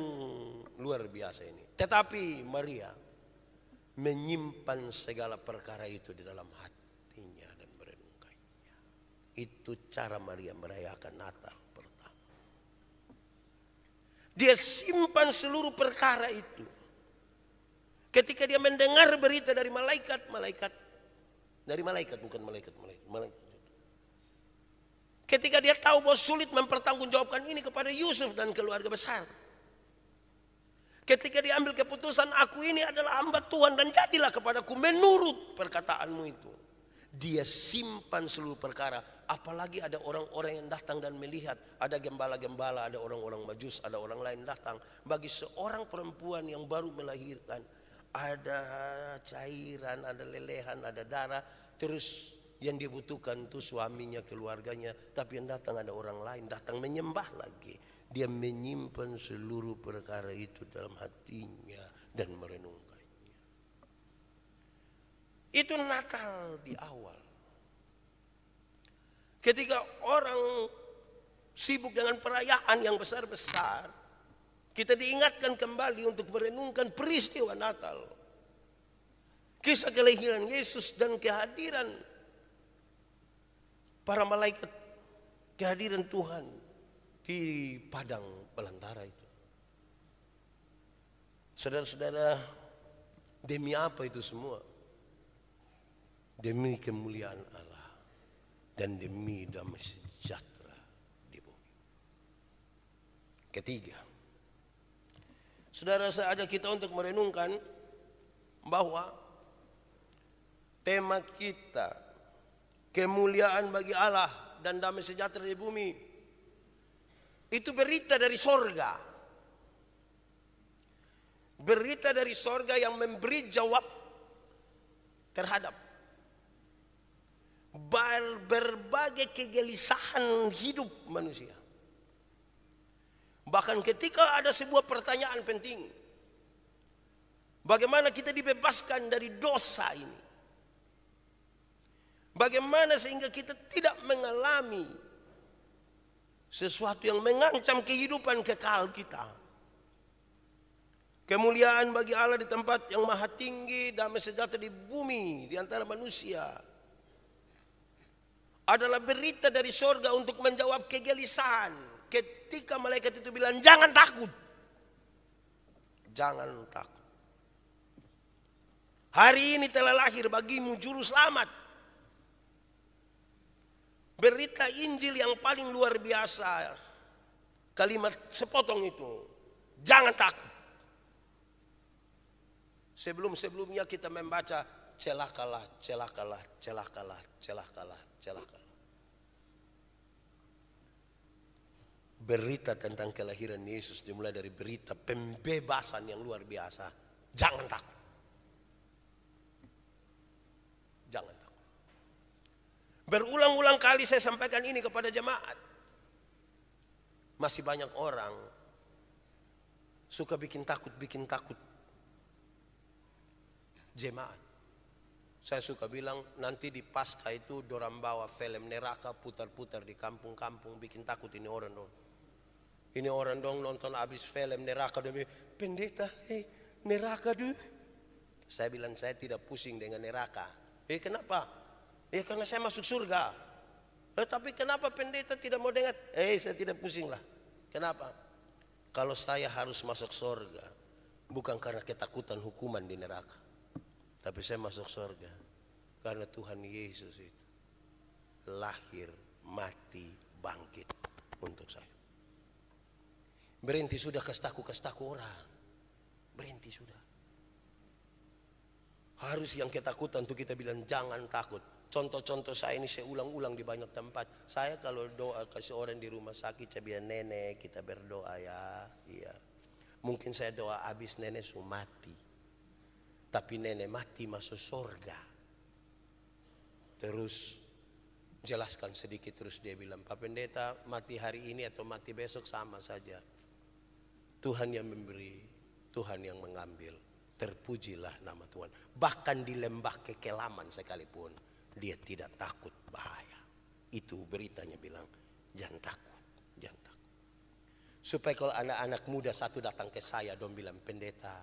Speaker 1: luar biasa ini. Tetapi Maria menyimpan segala perkara itu di dalam hatinya dan merenungkannya. Itu cara Maria merayakan Natal pertama. Dia simpan seluruh perkara itu. Ketika dia mendengar berita dari malaikat, bukan malaikat. Ketika dia tahu bahwa sulit mempertanggungjawabkan ini kepada Yusuf dan keluarga besar. Ketika dia ambil keputusan, aku ini adalah hamba Tuhan dan jadilah kepadaku menurut perkataanmu itu. Dia simpan seluruh perkara. Apalagi ada orang-orang yang datang dan melihat. Ada gembala-gembala, ada orang-orang majus, ada orang lain datang. Bagi seorang perempuan yang baru melahirkan, ada cairan, ada lelehan, ada darah. Terus yang dibutuhkan itu suaminya, keluarganya. Tapi yang datang ada orang lain, datang menyembah lagi. Dia menyimpan seluruh perkara itu dalam hatinya dan merenungkannya. Itu Natal di awal. Ketika orang sibuk dengan perayaan yang besar-besar, Kita diingatkan kembali untuk merenungkan peristiwa Natal. Kisah kelahiran Yesus dan kehadiran para malaikat, kehadiran Tuhan di padang belantara itu. Saudara-saudara, demi apa itu semua? Demi kemuliaan Allah dan demi damai sejahtera di bumi. Ketiga, saudara, saya ajak kita untuk merenungkan bahwa tema kita, kemuliaan bagi Allah dan damai sejahtera di bumi, itu berita dari sorga. Berita dari sorga yang memberi jawab terhadap berbagai kegelisahan hidup manusia. Bahkan ketika ada sebuah pertanyaan penting, bagaimana kita dibebaskan dari dosa ini? Bagaimana sehingga kita tidak mengalami sesuatu yang mengancam kehidupan kekal kita? Kemuliaan bagi Allah di tempat yang maha tinggi, damai sejahtera di bumi di antara manusia, adalah berita dari sorga untuk menjawab kegelisahan. Ketika malaikat itu bilang, jangan takut. Jangan takut. Hari ini telah lahir bagimu juru selamat. Berita Injil yang paling luar biasa. Kalimat sepotong itu, jangan takut. Sebelum-sebelumnya kita membaca celakalah, celakalah, celakalah, celakalah, celakalah. Berita tentang kelahiran Yesus dimulai dari berita pembebasan yang luar biasa. Jangan takut. Jangan takut. Berulang-ulang kali saya sampaikan ini kepada jemaat. Masih banyak orang suka bikin takut jemaat. Saya suka bilang nanti di Paskah itu dorang bawa film neraka putar-putar di kampung-kampung bikin takut ini orang dong. Ini orang dong nonton habis film neraka demi pendeta, neraka dulu. Saya bilang saya tidak pusing dengan neraka. Kenapa? Karena saya masuk surga. Tapi kenapa pendeta tidak mau dengar? Saya tidak pusing lah. Kenapa? Kalau saya harus masuk surga bukan karena ketakutan hukuman di neraka. Tapi saya masuk surga karena Tuhan Yesus itu lahir, mati, bangkit untuk saya. Berhenti sudah kestaku orang. Berhenti sudah. Harus yang ketakutan untuk kita bilang jangan takut. Contoh-contoh saya ini saya ulang-ulang di banyak tempat. Saya kalau doa ke seorang di rumah sakit, saya bilang nenek kita berdoa ya. Iya. Mungkin saya doa habis nenek sudah mati. Tapi nenek mati masuk surga. Terus jelaskan sedikit, terus dia bilang, Pak Pendeta mati hari ini atau mati besok sama saja. Tuhan yang memberi, Tuhan yang mengambil. Terpujilah nama Tuhan. Bahkan di lembah kekelaman sekalipun dia tidak takut bahaya. Itu beritanya bilang, jangan takut, jangan takut. Supaya kalau anak-anak muda satu datang ke saya, dong bilang, Pendeta,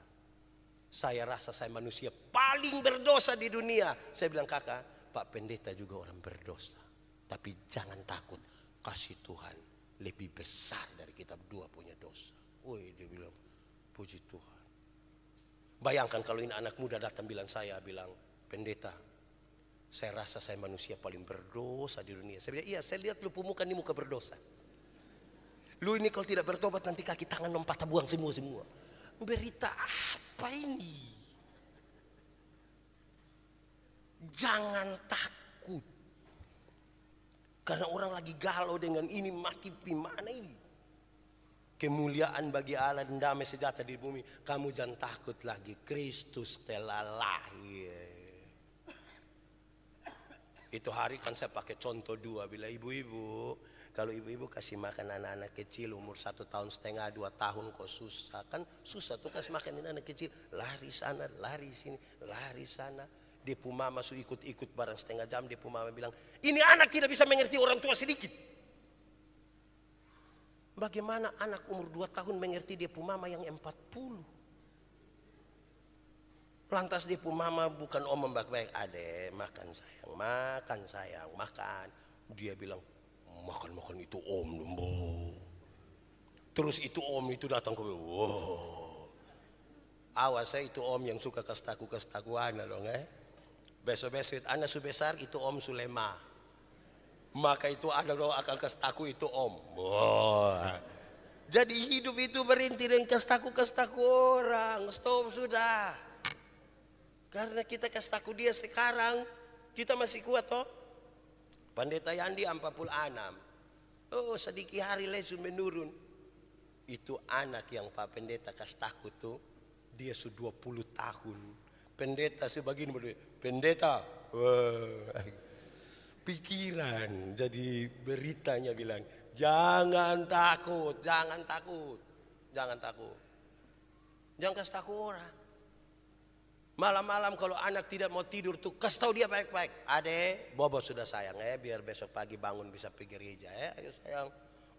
Speaker 1: saya rasa saya manusia paling berdosa di dunia. Saya bilang, kakak, Pak Pendeta juga orang berdosa. Tapi jangan takut, kasih Tuhan lebih besar dari kita berdua punya dosa. Woi, dia bilang, puji Tuhan. Bayangkan kalau ini anak muda datang bilang, Pendeta, saya rasa saya manusia paling berdosa di dunia. Saya bilang, iya, saya lihat lu pemuka ini muka berdosa. Lu ini kalau tidak bertobat nanti kaki tangan patah buang semua. Berita apa ini? Jangan takut. Karena orang lagi galau dengan ini, mati gimana ini? Kemuliaan bagi Allah dan damai sejahtera di bumi. Kamu jangan takut lagi, Kristus telah lahir. Itu hari kan saya pakai contoh dua. Bila ibu-ibu, kalau ibu-ibu kasih makan anak-anak kecil umur 1,5 tahun, 2 tahun kok susah. Kan susah tuh kasih makan anak kecil. Lari sana, lari sini, lari sana. Dia pun mama su ikut-ikut barang setengah jam. Dia pun mama bilang, ini anak tidak bisa mengerti orang tua sedikit. Bagaimana anak umur 2 tahun mengerti dia pu mama yang 40? Lantas dia pu mama bukan om baik-baik. Ade, makan sayang, makan. Dia bilang, makan itu om. Terus itu om itu datang ke wow. Awas saya itu om yang suka kastaku anak dong Besok-besok anak su besar itu om Sulema. Maka itu ada doa akan kastaku itu om. Wah. Jadi hidup itu berhenti dengan kastaku orang. Stop sudah. Karena kita kastaku dia sekarang, kita masih kuat toh. Pendeta Yandi 46. Oh sedikit hari lesu menurun. Itu anak yang Pak Pendeta kastaku tuh, dia sudah 20 tahun. Pendeta sebagian pendeta. Wah. Pikiran, jadi beritanya bilang jangan takut, jangan kasih takut orang. Malam-malam kalau anak tidak mau tidur tuh kasih tahu dia baik-baik. Ade, Bobo sudah sayang biar besok pagi bangun bisa pergi gereja ayo sayang.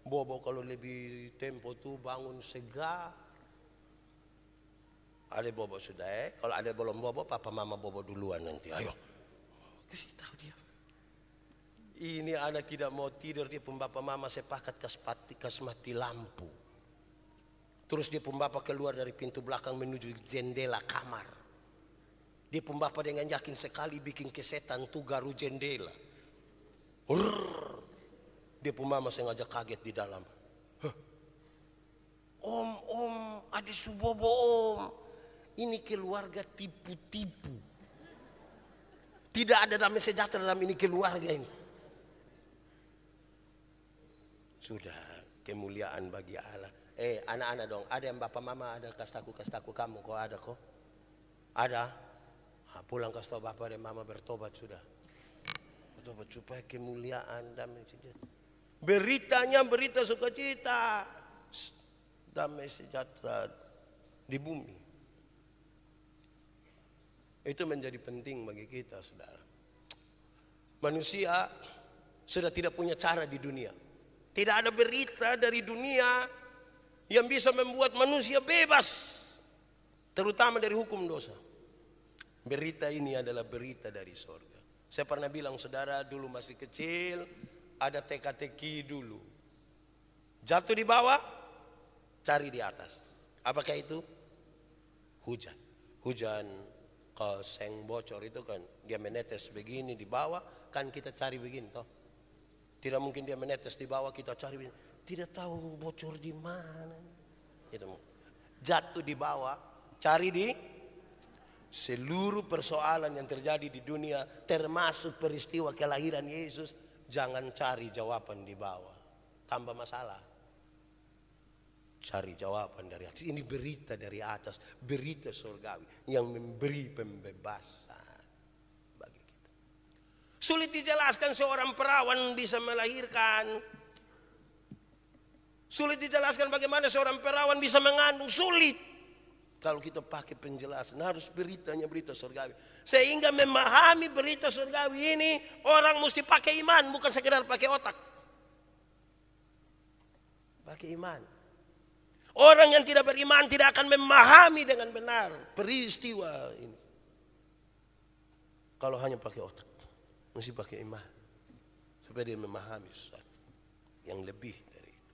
Speaker 1: Bobo kalau lebih tempo tuh bangun segar. Ade Bobo sudah kalau ada belum Bobo papa mama Bobo duluan nanti ayo. Kasih tahu dia. Ini anak tidak mau tidur, dia pun bapak mama sepakat kas mati lampu. Terus dia pun bapak keluar dari pintu belakang menuju jendela kamar. Dia pun bapak dengan yakin sekali bikin kesetan tuh garu jendela. Dia pun mama sengaja kaget di dalam. Om, adik Subobo om. Ini keluarga tipu-tipu. Tidak ada damai sejahtera dalam ini keluarga ini. Sudah kemuliaan bagi Allah. Anak-anak dong, ada yang bapak mama ada kastaku kamu kok ada kok? Ada? Pulang kasih tahu bapak dan mama bertobat sudah. Bertobat supaya kemuliaan damai sejahtera. Beritanya berita sukacita. Damai sejahtera di bumi. Itu menjadi penting bagi kita saudara. Manusia sudah tidak punya cara di dunia. Tidak ada berita dari dunia yang bisa membuat manusia bebas. Terutama dari hukum dosa. Berita ini adalah berita dari sorga. Saya pernah bilang saudara dulu masih kecil. Ada teka-teki dulu. Jatuh di bawah, cari di atas. Apakah itu? Hujan. Hujan seng bocor itu kan. Dia menetes begini di bawah. Kan kita cari begini toh. Tidak mungkin dia menetes di bawah kita cari. Tidak tahu bocor di mana. Jatuh di bawah. Cari di seluruh persoalan yang terjadi di dunia. Termasuk peristiwa kelahiran Yesus. Jangan cari jawaban di bawah. Tambah masalah. Cari jawaban dari atas. Ini berita dari atas. Berita surgawi. Yang memberi pembebasan. Sulit dijelaskan seorang perawan bisa melahirkan. Sulit dijelaskan bagaimana seorang perawan bisa mengandung. Sulit. Kalau kita pakai penjelasan harus beritanya berita surgawi. Sehingga memahami berita surgawi ini orang mesti pakai iman. Bukan sekedar pakai otak. Pakai iman. Orang yang tidak beriman tidak akan memahami dengan benar peristiwa ini. Kalau hanya pakai otak. Mesti pakai iman supaya dia memahami sesuatu yang lebih dari itu.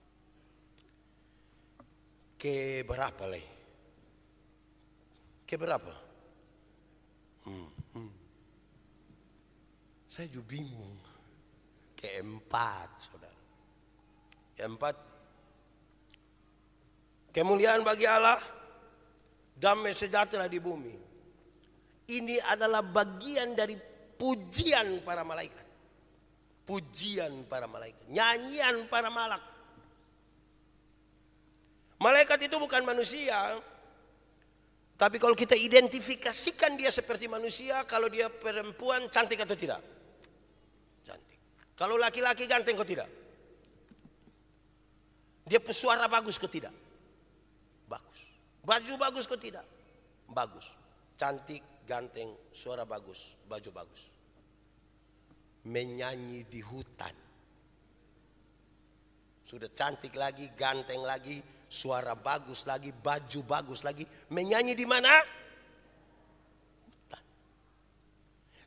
Speaker 1: Keberapa lagi? Keberapa? Saya juga bingung. Keempat, saudara. Keempat, kemuliaan bagi Allah, damai sejahtera di bumi. Ini adalah bagian dari pujian para malaikat. Pujian para malaikat. Nyanyian para malak. Malaikat itu bukan manusia. Tapi kalau kita identifikasikan dia seperti manusia. Kalau dia perempuan cantik atau tidak? Cantik. Kalau laki-laki ganteng atau tidak? Dia suara bagus atau tidak? Bagus. Baju bagus atau tidak? Bagus. Cantik, ganteng, suara bagus, baju bagus. Menyanyi di hutan. Sudah cantik lagi, ganteng lagi, suara bagus lagi, baju bagus lagi. Menyanyi di mana? Hutan.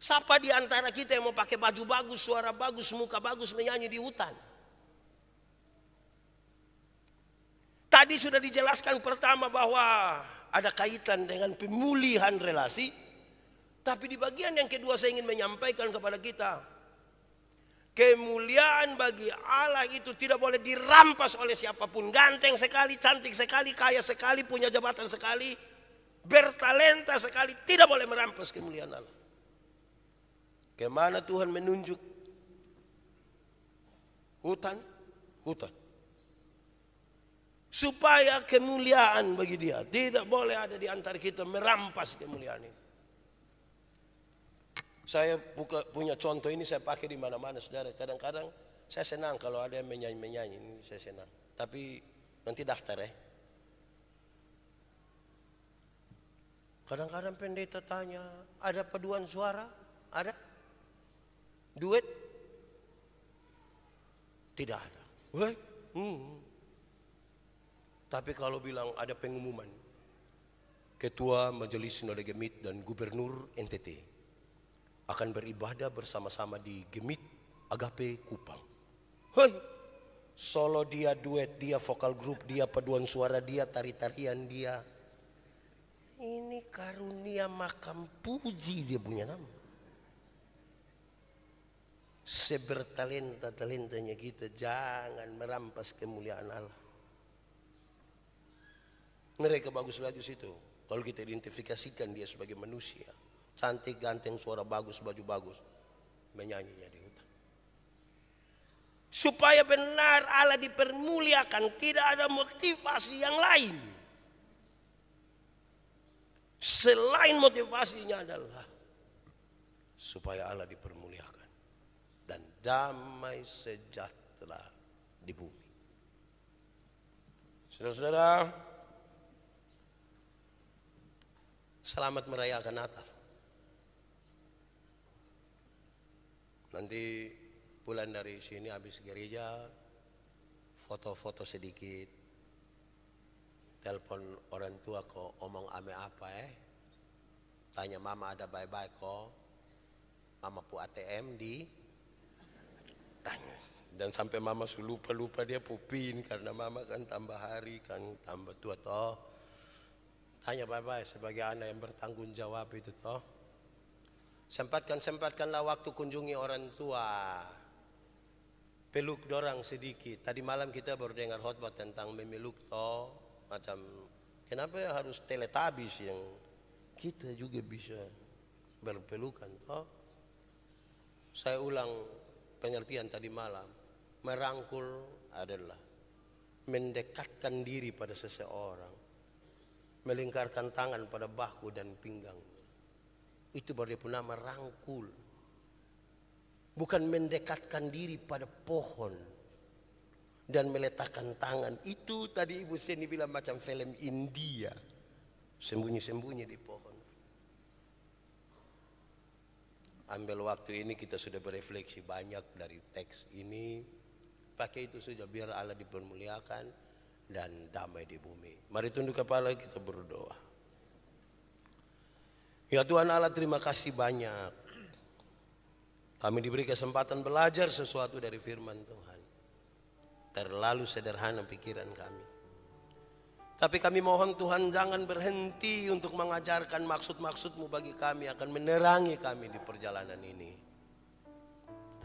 Speaker 1: Siapa di antara kita yang mau pakai baju bagus, suara bagus, muka bagus, menyanyi di hutan? Tadi sudah dijelaskan pertama bahwa ada kaitan dengan pemulihan relasi. Tapi di bagian yang kedua saya ingin menyampaikan kepada kita, kemuliaan bagi Allah itu tidak boleh dirampas oleh siapapun. Ganteng sekali, cantik sekali, kaya sekali, punya jabatan sekali, bertalenta sekali, tidak boleh merampas kemuliaan Allah. Kemana Tuhan menunjuk? Hutan, hutan. Supaya kemuliaan bagi dia tidak boleh ada di antara kita merampas kemuliaan itu. Saya punya contoh ini, saya pakai di mana-mana, saudara. Kadang-kadang saya senang kalau ada yang menyanyi, ini saya senang. Tapi nanti daftar ya. Kadang-kadang pendeta tanya, ada paduan suara? Ada? Duet? Tidak ada. Weh? Tapi kalau bilang ada pengumuman, Ketua Majelis Sinode Gemit dan Gubernur NTT akan beribadah bersama-sama di Gemit Agape Kupang. Hei, solo dia, duet dia, vokal grup dia, paduan suara dia, tari-tarian dia. Ini karunia makam puji dia punya nama. Sebertalenta-talentanya kita jangan merampas kemuliaan Allah. Mereka bagus-bagus itu. Kalau kita identifikasikan dia sebagai manusia, cantik, ganteng, suara bagus, baju bagus, menyanyinya di hutan. Supaya benar Allah dipermuliakan, tidak ada motivasi yang lain. Selain motivasinya adalah supaya Allah dipermuliakan dan damai sejahtera di bumi. Saudara-saudara, selamat merayakan Natal. Nanti pulang dari sini habis gereja, foto-foto sedikit, telepon orang tua kok omong ame apa tanya mama ada bye-bye kok, mama pu ATM di tanya. Dan sampai mama lupa dia pupin karena mama kan tambah hari kan tambah tua toh. Tanya bye-bye sebagai anak yang bertanggung jawab itu toh. Sempatkanlah waktu kunjungi orang tua. Peluk dorang sedikit. Tadi malam kita baru dengar khotbah tentang memeluk toh. Macam kenapa ya harus teletabis yang kita juga bisa berpelukan toh. Saya ulang pengertian tadi malam. Merangkul adalah mendekatkan diri pada seseorang. Melingkarkan tangan pada bahu dan pinggangnya. Itu baru dia pun nama rangkul. Bukan mendekatkan diri pada pohon dan meletakkan tangan. Itu tadi Ibu Seni bilang macam film India. Sembunyi-sembunyi di pohon. Ambil waktu ini kita sudah berefleksi banyak dari teks ini. Pakai itu saja biar Allah dipermuliakan dan damai di bumi. Mari tunduk kepala kita berdoa. Ya Tuhan Allah, terima kasih banyak. Kami diberi kesempatan belajar sesuatu dari firman Tuhan. Terlalu sederhana pikiran kami. Tapi kami mohon Tuhan jangan berhenti untuk mengajarkan maksud-maksud-Mu bagi kami, akan menerangi kami di perjalanan ini.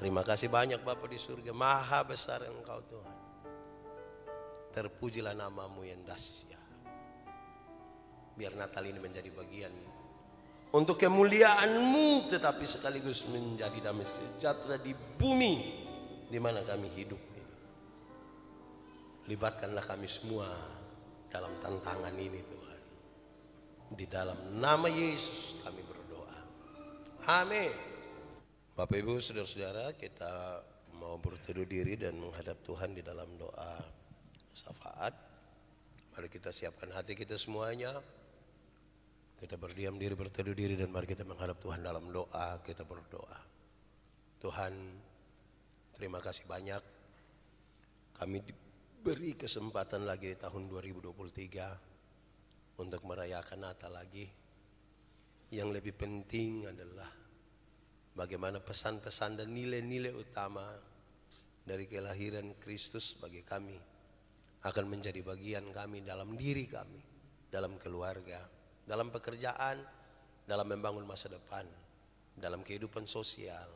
Speaker 1: Terima kasih banyak Bapa di surga, maha besar Engkau Tuhan. Terpujilah nama-Mu yang dahsyat. Biar Natal ini menjadi bagian untuk kemuliaan-Mu, tetapi sekaligus menjadi damai sejahtera di bumi di mana kami hidup ini. Libatkanlah kami semua dalam tantangan ini Tuhan. Di dalam nama Yesus kami berdoa. Amin. Bapak Ibu saudara-saudara, kita mau berteduh diri dan menghadap Tuhan di dalam doa syafaat. Mari kita siapkan hati kita semuanya. Kita berdiam diri, berteduh diri, dan mari kita menghadap Tuhan dalam doa. Kita berdoa. Tuhan, terima kasih banyak. Kami beri kesempatan lagi di tahun 2023 untuk merayakan Natal lagi. Yang lebih penting adalah bagaimana pesan-pesan dan nilai-nilai utama dari kelahiran Kristus bagi kami akan menjadi bagian kami dalam diri kami, dalam keluarga, dalam pekerjaan, dalam membangun masa depan, dalam kehidupan sosial,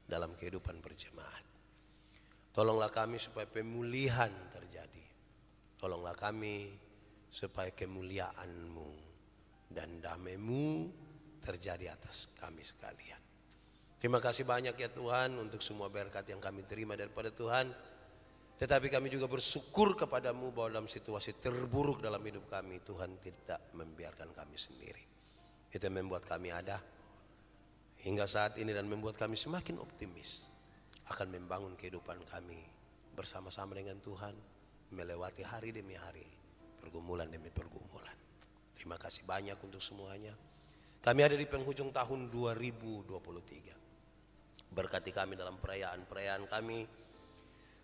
Speaker 1: dalam kehidupan berjemaat. Tolonglah kami supaya pemulihan terjadi. Tolonglah kami supaya kemuliaan-Mu dan damai-Mu terjadi atas kami sekalian. Terima kasih banyak ya Tuhan untuk semua berkat yang kami terima daripada Tuhan. Tetapi kami juga bersyukur kepadamu bahwa dalam situasi terburuk dalam hidup kami, Tuhan tidak membiarkan kami sendiri. Itu yang membuat kami ada hingga saat ini dan membuat kami semakin optimis akan membangun kehidupan kami bersama-sama dengan Tuhan, melewati hari demi hari, pergumulan demi pergumulan. Terima kasih banyak untuk semuanya. Kami ada di penghujung tahun 2023. Berkati kami dalam perayaan-perayaan kami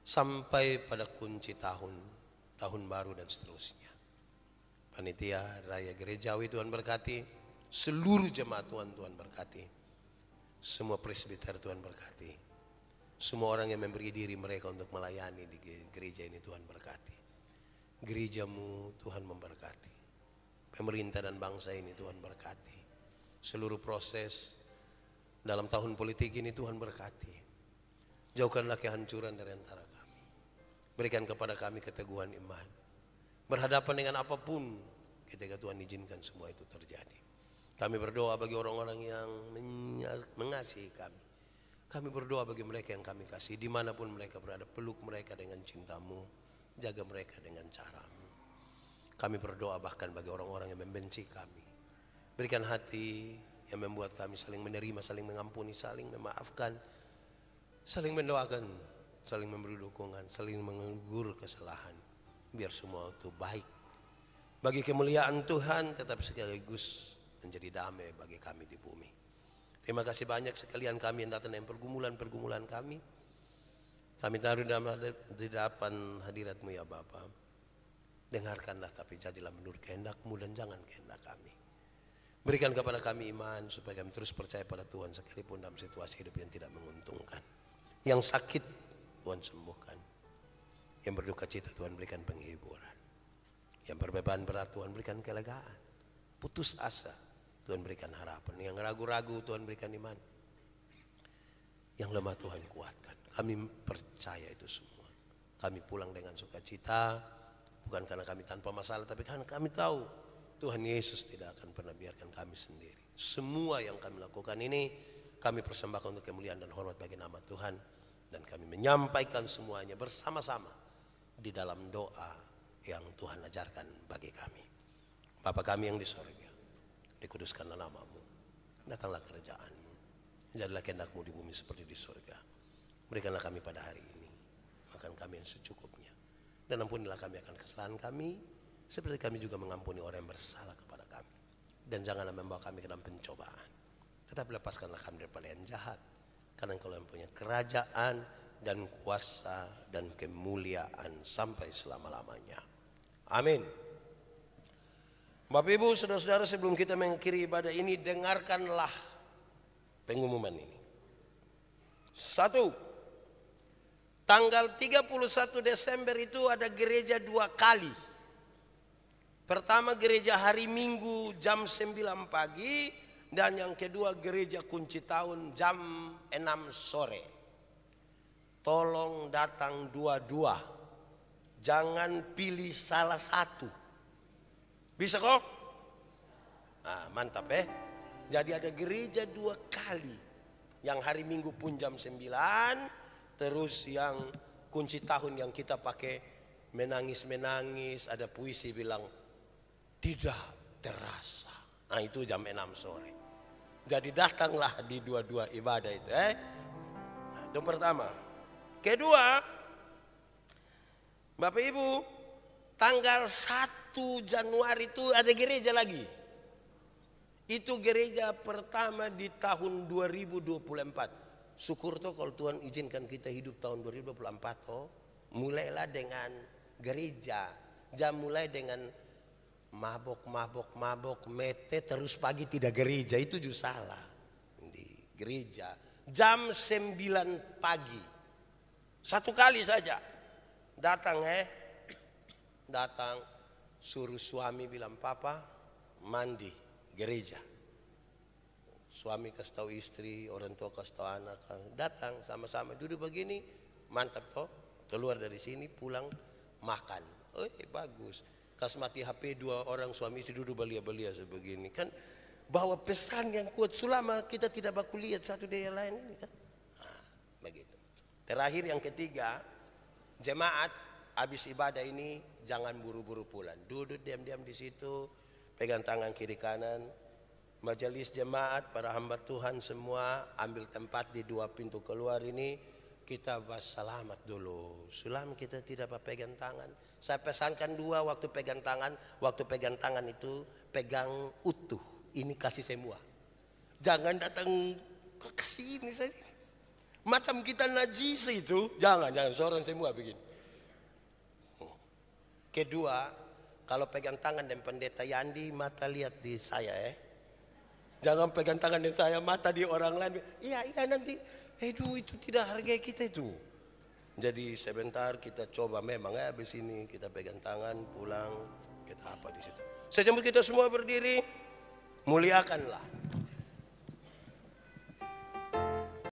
Speaker 1: sampai pada kunci tahun baru dan seterusnya. Panitia Raya Gerejawi Tuhan berkati, seluruh jemaat Tuhan berkati, semua presbiter Tuhan berkati, semua orang yang memberi diri mereka untuk melayani di gereja ini Tuhan berkati. Gerejamu Tuhan memberkati, pemerintah dan bangsa ini Tuhan berkati, seluruh proses dalam tahun politik ini Tuhan berkati. Jauhkanlah kehancuran dari antara kami. Berikan kepada kami keteguhan iman. Berhadapan dengan apapun ketika Tuhan izinkan semua itu terjadi. Kami berdoa bagi orang-orang yang mengasihi kami. Kami berdoa bagi mereka yang kami kasih. Dimanapun mereka berada, peluk mereka dengan cinta-Mu. Jaga mereka dengan cara-Mu. Kami berdoa bahkan bagi orang-orang yang membenci kami. Berikan hati yang membuat kami saling menerima, saling mengampuni, saling memaafkan, saling mendoakan, saling memberi dukungan, saling mengukur kesalahan. Biar semua itu baik bagi kemuliaan Tuhan, tetapi sekaligus menjadi damai bagi kami di bumi. Terima kasih banyak sekalian kami yang datang dengan pergumulan-pergumulan kami. Kami taruh di hadapan hadirat-Mu ya Bapa. Dengarkanlah tapi jadilah menurut kehendak-Mu dan jangan kehendak kami. Berikan kepada kami iman supaya kami terus percaya pada Tuhan sekalipun dalam situasi hidup yang tidak menguntungkan. Yang sakit Tuhan sembuhkan. Yang berduka cita Tuhan berikan penghiburan. Yang berbeban berat Tuhan berikan kelegaan. Putus asa Tuhan berikan harapan. Yang ragu-ragu Tuhan berikan iman. Yang lemah Tuhan kuatkan. Kami percaya itu semua. Kami pulang dengan sukacita. Bukan karena kami tanpa masalah, tapi karena kami tahu Tuhan Yesus tidak akan pernah biarkan kami sendiri. Semua yang kami lakukan ini kami persembahkan untuk kemuliaan dan hormat bagi nama Tuhan. Dan kami menyampaikan semuanya bersama-sama di dalam doa yang Tuhan ajarkan bagi kami. Bapa kami yang di sorga, dikuduskanlah nama-Mu, datanglah kerajaan-Mu, jadilah kehendak-Mu di bumi seperti di sorga. Berikanlah kami pada hari ini makan kami yang secukupnya, dan ampunilah kami akan kesalahan kami, seperti kami juga mengampuni orang yang bersalah kepada kami. Dan janganlah membawa kami ke dalam pencobaan, tetapi lepaskanlah kami daripada yang jahat. Karena Engkau yang punya kerajaan dan kuasa dan kemuliaan sampai selama-lamanya. Amin. Bapak Ibu, saudara-saudara, sebelum kita mengakhiri ibadah ini, dengarkanlah pengumuman ini. 1. Tanggal 31 Desember itu ada gereja 2 kali. Pertama gereja hari Minggu jam 9 pagi. Dan yang kedua gereja kunci tahun jam 6 sore. Tolong datang dua-dua. Jangan pilih salah satu. Bisa kok? Nah, mantap ya. Jadi ada gereja 2 kali. Yang hari Minggu pun jam 9. Terus yang kunci tahun yang kita pakai menangis-menangis. Ada puisi bilang tidak terasa. Nah itu jam 6 sore. Jadi datanglah di dua-dua ibadah itu. Nah, itu pertama. Kedua, Bapak Ibu, tanggal 1 Januari itu ada gereja lagi. Itu gereja pertama di tahun 2024. Syukur tuh kalau Tuhan izinkan kita hidup tahun 2024 toh. Mulailah dengan gereja. Jam mulai dengan mabok, mete terus pagi tidak gereja, itu juga salah. Di gereja jam 9 pagi. Satu kali saja datang datang suruh suami bilang, "Papa mandi gereja." Suami kasih tahu istri, orang tua kasih tahu anak, datang sama-sama duduk begini, mantap toh. Keluar dari sini pulang makan. Oh bagus. Kas mati HP 2 orang suami istri duduk belia-belia sebegini kan, bawa pesan yang kuat selama kita tidak baku lihat satu dengan lain ini kan. Nah, begitu. Terakhir yang ketiga, jemaat habis ibadah ini jangan buru-buru pulang. Duduk diam-diam di situ, pegang tangan kiri kanan. Majelis jemaat, para hamba Tuhan semua ambil tempat di 2 pintu keluar ini. Kita bersalamat dulu. Sulam kita tidak pegang tangan. Saya pesankan 2 waktu pegang tangan. Waktu pegang tangan itu pegang utuh. Ini kasih semua. Jangan datang ke kasih ini saja. Macam kita najis itu. Jangan seorang semua begini. Kedua, kalau pegang tangan dan pendeta Yandi, mata lihat di saya Jangan pegang tangan di saya, mata di orang lain. Iya nanti. Itu tidak hargai kita itu. Jadi sebentar kita coba memang habis ini kita pegang tangan pulang kita apa di situ. Sejambut kita semua berdiri, muliakanlah